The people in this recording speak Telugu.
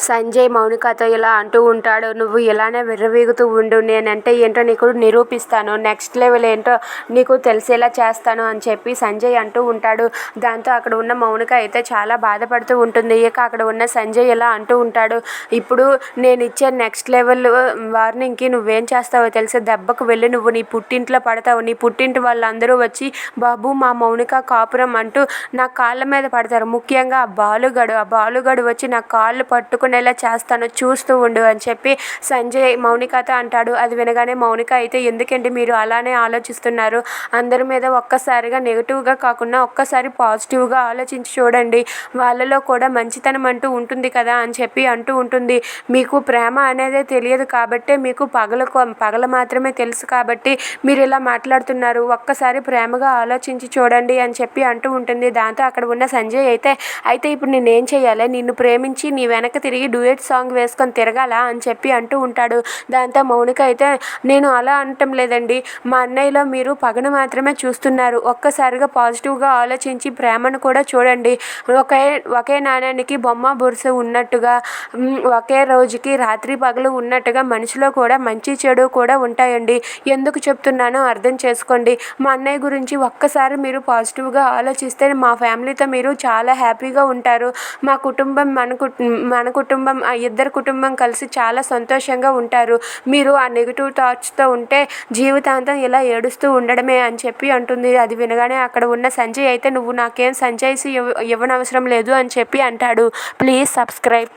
సంజయ్ మౌనికతో ఇలా అంటూ ఉంటాడు. నువ్వు ఇలానే విర్రవీగుతూ ఉండు, నేనంటే ఏంటో నీకు నిరూపిస్తాను, నెక్స్ట్ లెవెల్ ఏంటో నీకు తెలిసేలా చేస్తాను అని చెప్పి సంజయ్ అంటూ ఉంటాడు. దాంతో అక్కడ ఉన్న మౌనిక అయితే చాలా బాధపడుతూ ఉంటుంది. ఇక అక్కడ ఉన్న సంజయ్ ఇలా అంటూ ఉంటాడు. ఇప్పుడు నేను ఇచ్చే నెక్స్ట్ లెవెల్ వార్నింగ్కి నువ్వేం చేస్తావో తెలిసి దెబ్బకు వెళ్ళి నువ్వు నీ పుట్టింట్లో పడతావు. నీ పుట్టింటి వాళ్ళందరూ వచ్చి బాబు మా మౌనిక కాపురం అంటూ నా కాళ్ళ మీద పడతారు. ముఖ్యంగా ఆ బాలుగడు వచ్చి నా కాళ్ళు పట్టుకునేలా చేస్తాను, చూస్తూ ఉండు అని చెప్పి సంజయ్ మౌనికతో అంటాడు. అది వినగానే మౌనిక అయితే ఎందుకండి మీరు అలానే ఆలోచిస్తున్నారు, అందరి మీద ఒక్కసారిగా నెగిటివ్గా కాకుండా ఒక్కసారి పాజిటివ్గా ఆలోచించి చూడండి, వాళ్ళలో కూడా మంచితనం అంటూ ఉంటుంది కదా అని చెప్పి అంటూ ఉంటుంది. మీకు ప్రేమ అనేదే తెలియదు కాబట్టే మీకు పగల మాత్రమే తెలుసు కాబట్టి మీరు ఇలా మాట్లాడుతున్నారు, ఒక్కసారి ప్రేమగా ఆలోచించి చూడండి అని చెప్పి అంటూ ఉంటుంది. దాంతో అక్కడ ఉన్న సంజయ్ అయితే ఇప్పుడు నేనేం చేయాలి, నిన్ను ప్రేమించి నీ వెనక తిరిగి డ్యూయెట్ సాంగ్ వేసుకొని తిరగాలా అని చెప్పి అంటూ ఉంటాడు. దాంతో మౌనిక అయితే నేను అలా అనటం లేదండి, మా అన్నయ్యలో మీరు పగను మాత్రమే చూస్తున్నారు, ఒక్కసారిగా పాజిటివ్గా ఆలోచించి ప్రేమను కూడా చూడండి. ఒకే నాణ్యానికి బొమ్మ బొరుసు ఉన్నట్టుగా, ఒకే రోజుకి రాత్రి పగలు ఉన్నట్టుగా మనిషిలో కూడా మంచి చెడు కూడా ఉంటాయండి. ఎందుకు చెప్తున్నానో అర్థం చేసుకోండి. మా అన్నయ్య గురించి ఒక్కసారి మీరు పాజిటివ్గా ఆలోచిస్తే మా ఫ్యామిలీతో మీరు చాలా హ్యాపీగా ఉంటారు. మా కుటుంబం మన కుటుంబం ఇద్దరు కుటుంబం కలిసి చాలా సంతోషంగా ఉంటారు. మీరు ఆ నెగిటివ్ థాట్స్తో ఉంటే జీవితాంతం ఇలా ఏడుస్తూ ఉండడమే అని చెప్పి అంటుంది. అది వినగానే అక్కడ ఉన్న సంజయ్ అయితే నువ్వు నాకేం సంజయ్స్ ఇవ్వనవసరం లేదు అని చెప్పి అంటాడు. Please subscribe.